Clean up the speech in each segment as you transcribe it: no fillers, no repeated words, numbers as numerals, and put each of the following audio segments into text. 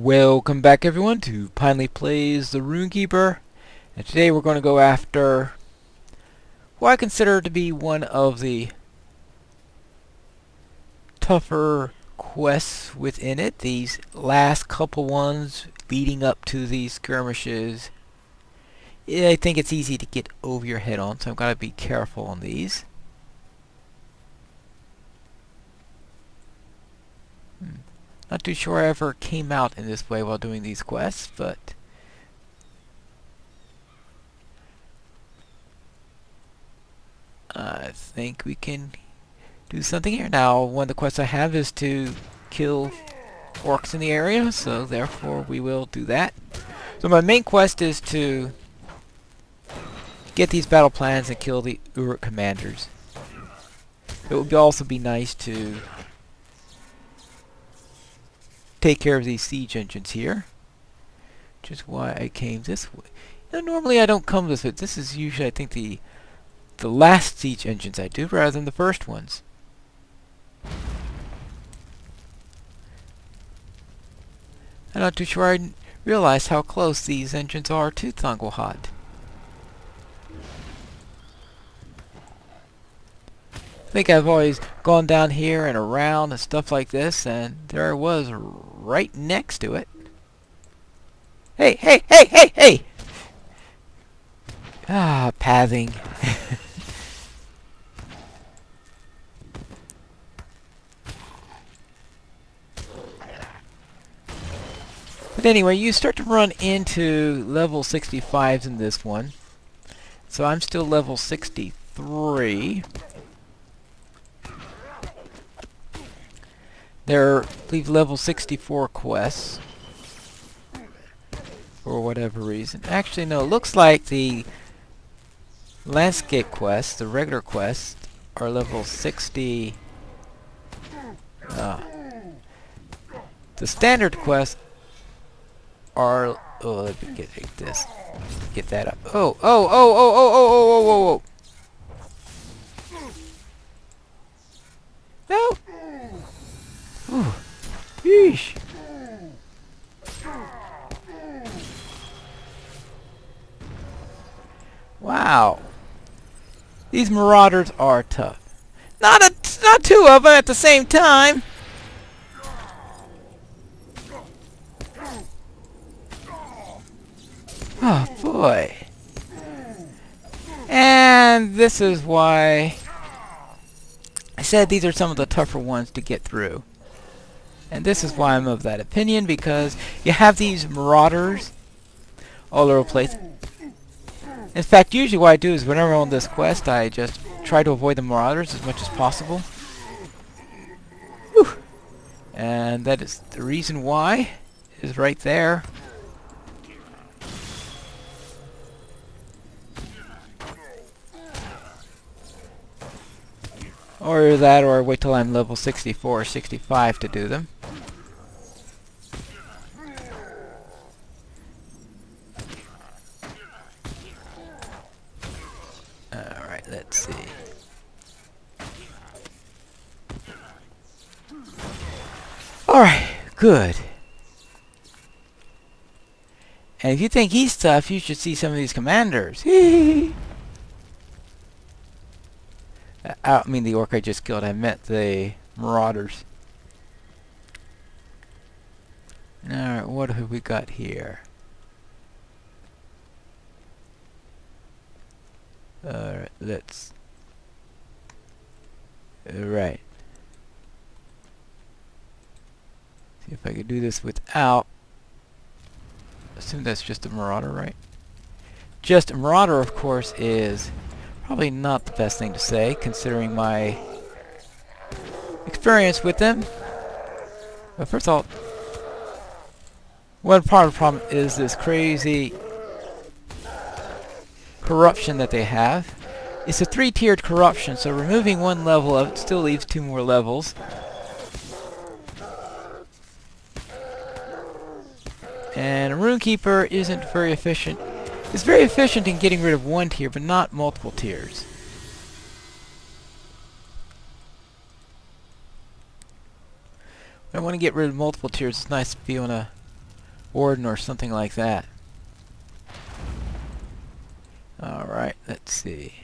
Welcome back everyone to Pinely Plays the Rune-keeper, and today we're going to go after who I consider to be one of the tougher quests within it. These last couple ones leading up to these skirmishes, I think it's easy to get over your head on, so I've got to be careful on these. Not too sure I ever came out in this way while doing these quests, but I think we can do something here. Now, one of the quests I have is to kill orcs in the area, so therefore we will do that. So my main quest is to get these battle plans and kill the Uruk commanders. It would also be nice to take care of these siege engines here, which is why I came this way. Now, normally I don't come this way. This is usually, I think, the last siege engines I do rather than the first ones. I'm not too sure I realized how close these engines are to Thangolhat. I think I've always gone down here and around and stuff like this, and there I was right next to it. Hey, hey, hey, hey, hey! Ah, pathing. But anyway, you start to run into level 65s in this one. So I'm still level 63. There are, I believe, level 64 quests. For whatever reason. Actually, no, it looks like the landscape quests, the regular quests, are level 60. The standard quests are... Oh, let me get this. Get that up. Oh, oh, oh, oh, oh, oh, oh, oh, oh, oh. No! Ooh. Yeesh. Wow. These marauders are tough. Not two of them at the same time. Oh boy. And this is why I said these are some of the tougher ones to get through. And this is why I'm of that opinion, because you have these marauders all over the place. In fact, usually what I do is whenever I'm on this quest, I just try to avoid the marauders as much as possible. Whew. And that is the reason why is right there. Or that, or wait till I'm level 64 or 65 to do them. Alright, let's see. Alright, good. And if you think he's tough, you should see some of these commanders. I don't mean the orc I just killed, I meant the marauders. Alright, what have we got here? Alright, let's... Alright. See if I could do this without... Assume that's just a marauder, right? Just a marauder, of course, is probably not the best thing to say, considering my experience with them. But first of all, one part of the problem is this crazy corruption that they have. It's a 3-tiered corruption, so removing one level of it still leaves 2 more levels. And Rune-keeper isn't very efficient. It's very efficient in getting rid of 1 tier, but not multiple tiers. When I want to get rid of multiple tiers, it's nice to be able to warden or something like that. Alright, let's see.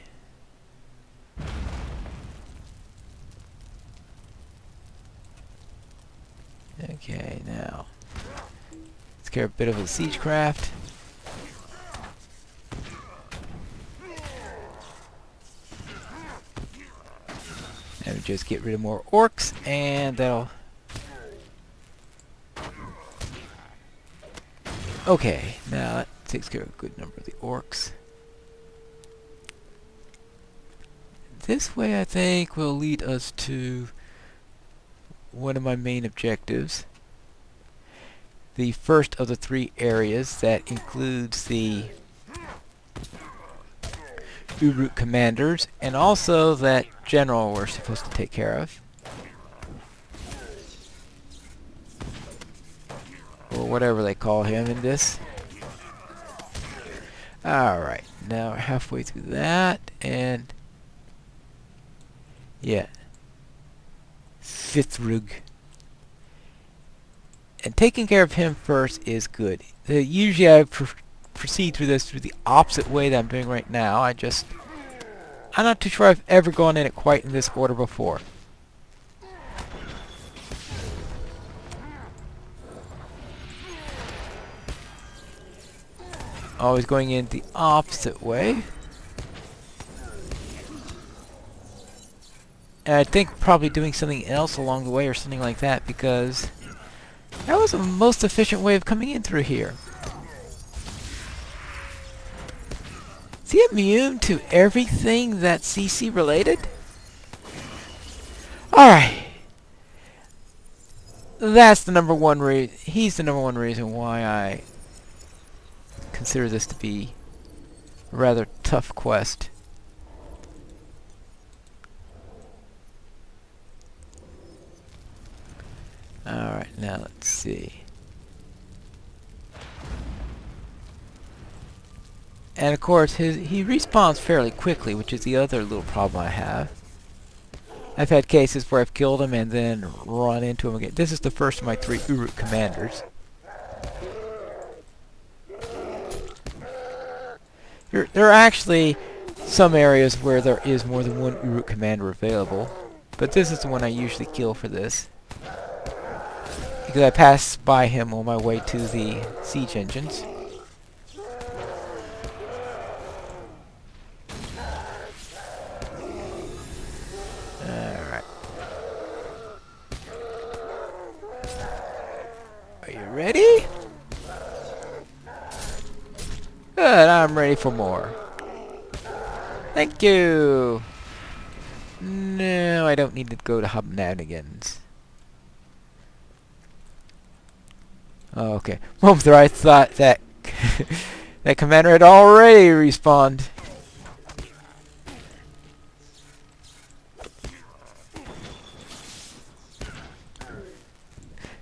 Okay, now let's get a bit of a siegecraft. And we just get rid of more orcs, and that'll... Okay, now that takes care of a good number of the orcs. This way, I think, will lead us to one of my main objectives. The first of the 3 areas that includes the Uruk commanders, and also that general we're supposed to take care of. Or whatever they call him in this. Alright, now we're halfway through that, and... yeah. Fithrug. And taking care of him first is good. Usually I proceed through this through the opposite way that I'm doing right now. I'm not too sure I've ever gone in it quite in this order before. Always going in the opposite way. And I think probably doing something else along the way or something like that, because that was the most efficient way of coming in through here. Is he immune to everything that's CC related? Alright. That's the number one reason. He's the number one reason why I consider this to be a rather tough quest. Alright, now let's see. And of course, he respawns fairly quickly, which is the other little problem I have. I've had cases where I've killed him and then run into him again. This is the first of my 3 Uruk commanders. There are actually some areas where there is more than 1 Uruk commander available, but this is the one I usually kill for this, because I pass by him on my way to the siege engines. Alright. Are you ready? Good, I'm ready for more. Thank you! No, I don't need to go to Hobnavigans. Oh, okay. Moment there I thought that that commander had already respawned.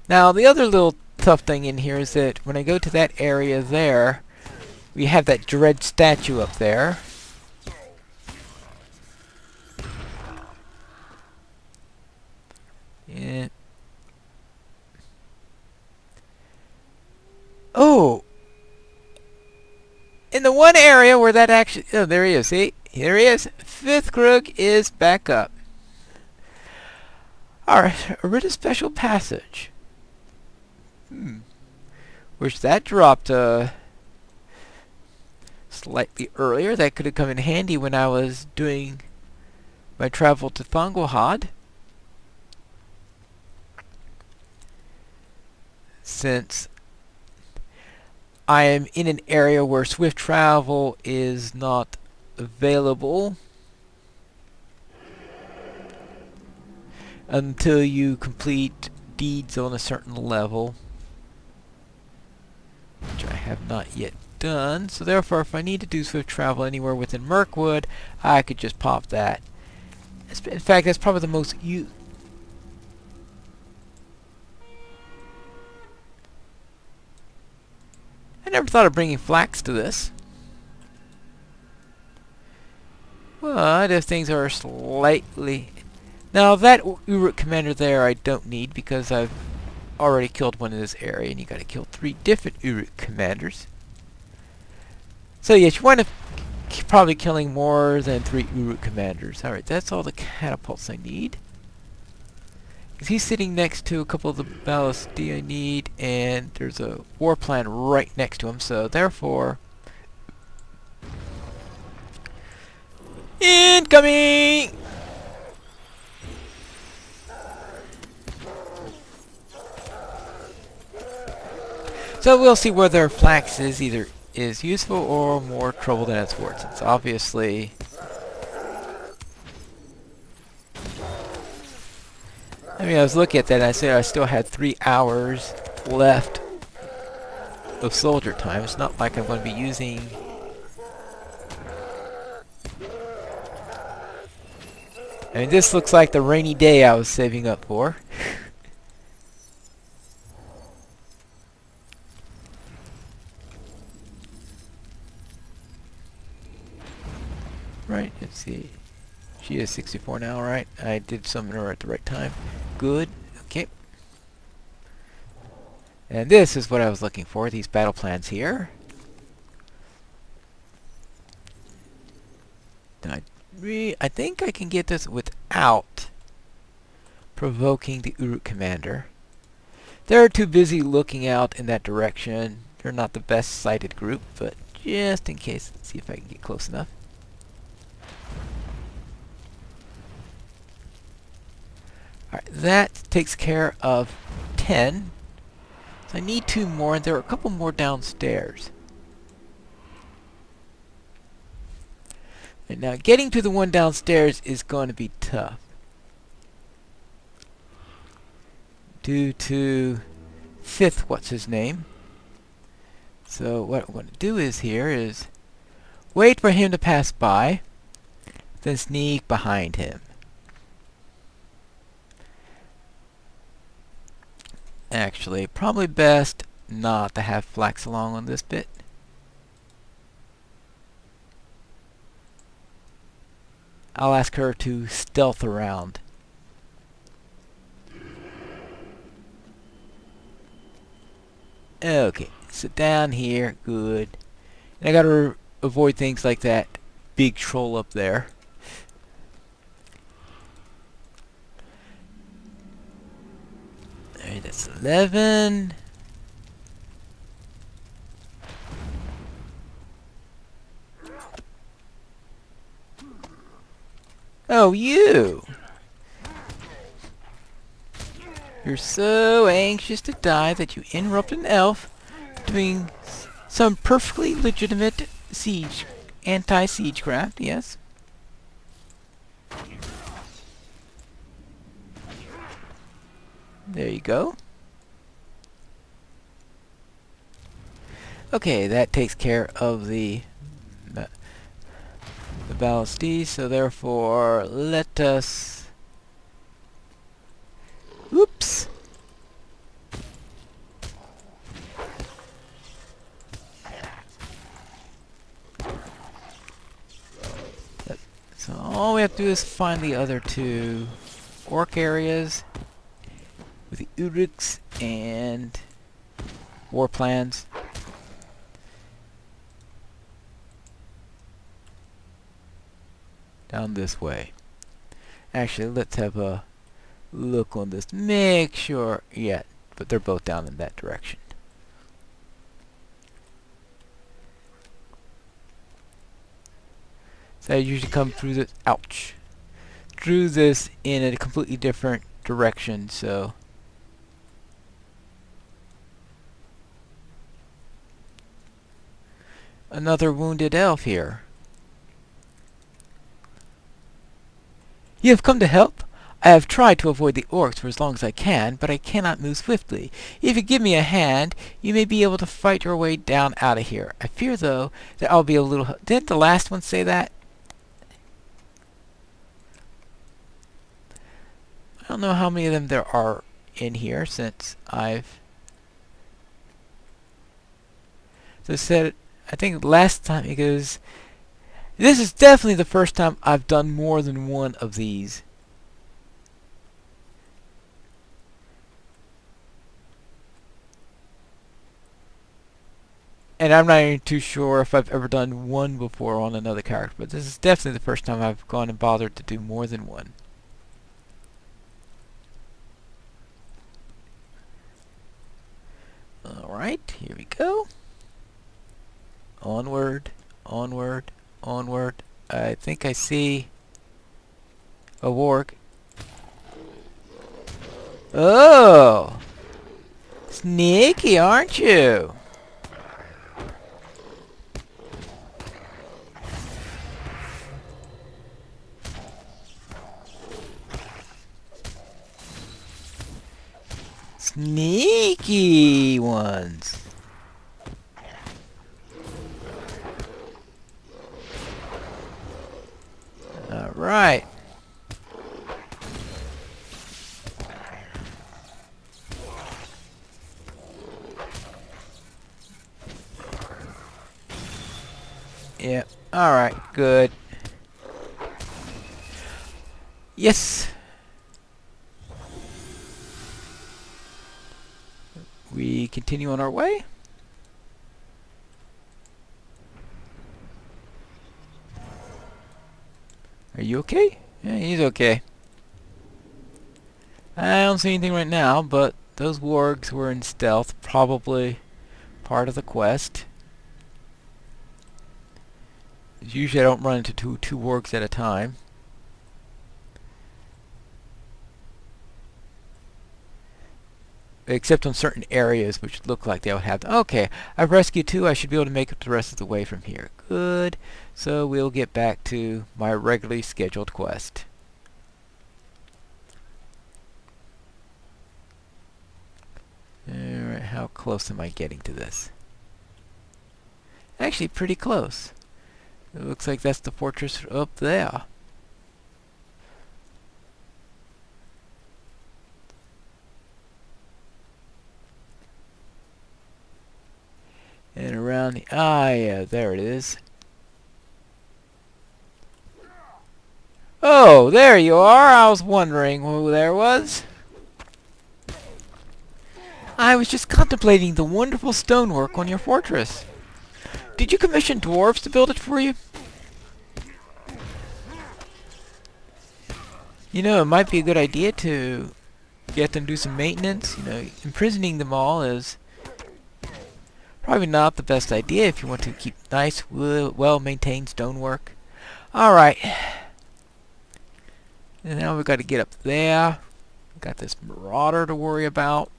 Now, the other little tough thing in here is that when I go to that area there, we have that dread statue up there. Yeah. Oh! In the one area where that actually... oh, there he is. See? Here he is. Fithrug is back up. Alright, a writ of special passage. Wish that dropped slightly earlier. That could have come in handy when I was doing my travel to Thongohad. Since I am in an area where swift travel is not available until you complete deeds on a certain level, which I have not yet done. So therefore, if I need to do swift travel anywhere within Mirkwood, I could just pop that. In fact, that's probably the most I never thought of bringing flax to this. But if things are slightly... Now that Uruk commander there I don't need, because I've already killed one in this area, and you gotta kill 3 different Uruk commanders. So yes, you wind up probably killing more than 3 Uruk commanders. Alright, that's all the catapults I need. He's sitting next to a couple of the ballistae I need, and there's a war plan right next to him, so therefore... Incoming! So we'll see whether flax is either useful or more trouble than it's worth. It's obviously... I mean, I was looking at that and I said I still had 3 hours left of soldier time. It's not like I'm going to be using... I mean, this looks like the rainy day I was saving up for. Right, let's see. She is 64 now, right? I did summon her at the right time. Good. Okay. And this is what I was looking for, these battle plans here. I think I can get this without provoking the Uruk commander. They're too busy looking out in that direction. They're not the best sighted group, but just in case, let's see if I can get close enough. Alright, that takes care of 10. So I need 2 more, and there are a couple more downstairs. And now getting to the one downstairs is going to be tough. Due to 5th what's his name. So what I'm going to do is wait for him to pass by, then sneak behind him. Actually, probably best not to have flax along on this bit. I'll ask her to stealth around. Okay, sit down here, good. And I gotta avoid things like that big troll up there. Alright, that's 11. Oh, you! You're so anxious to die that you interrupt an elf doing some perfectly legitimate anti-siege craft, yes? There you go. Okay, that takes care of the ballistae, so therefore let us... Oops! So all we have to do is find the other 2 orc areas with the Uruks and war plans. Down this way. Actually, let's have a look on this. Make sure, yeah, but they're both down in that direction. So I usually come through this, ouch, through this in a completely different direction, so. Another wounded elf here. You have come to help? I have tried to avoid the orcs for as long as I can, but I cannot move swiftly. If you give me a hand, you may be able to fight your way down out of here. I fear, though, that I'll be a little... Didn't the last one say that? I don't know how many of them there are in here since I've... So I said, I think last time, because... This is definitely the first time I've done more than one of these. And I'm not even too sure if I've ever done one before on another character, but this is definitely the first time I've gone and bothered to do more than one. Alright, here we go. Onward, onward, onward. I think I see a warg. Oh! Sneaky, aren't you? Sneaky ones. All right. Yeah. All right. Good. Yes. We continue on our way. Are you okay? Yeah, he's okay. I don't see anything right now, but those wargs were in stealth, probably part of the quest. Usually I don't run into two wargs at a time. Except on certain areas which look like they would have. Okay, I've rescued two. I should be able to make it the rest of the way from here. Good. So we'll get back to my regularly scheduled quest. Alright, how close am I getting to this? Actually, pretty close. It looks like that's the fortress up there. And around the... yeah, there it is. Oh, there you are! I was wondering who there was. I was just contemplating the wonderful stonework on your fortress. Did you commission dwarves to build it for you? You know, it might be a good idea to get them to do some maintenance. You know, imprisoning them all is probably not the best idea if you want to keep nice, well-maintained stonework. Alright. And now we've got to get up there. We've got this marauder to worry about.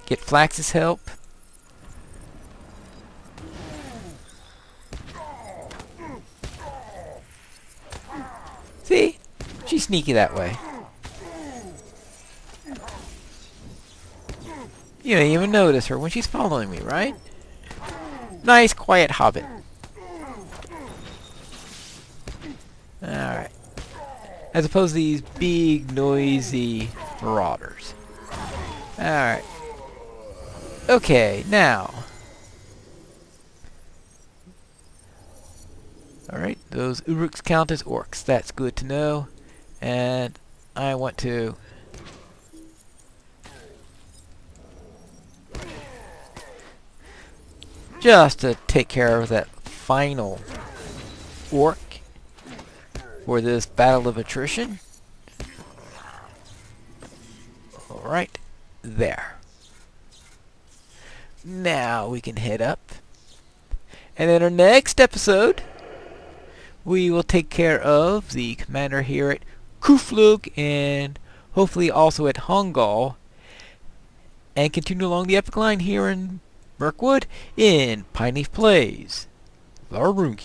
Get Flax's help. See? She's sneaky that way. You don't even notice her when she's following me, right? Nice, quiet hobbit. Alright. As opposed to these big, noisy marauders. Alright. Okay, now. Alright, those Uruks count as orcs. That's good to know. And I want to... just to take care of that final orc for this battle of attrition. Alright, there. Now we can head up. And in our next episode, we will take care of the commander here at Kuflug and hopefully also at Hongal. And continue along the epic line here in Mirkwood in Pineleaf Plays, the Rune-keeper.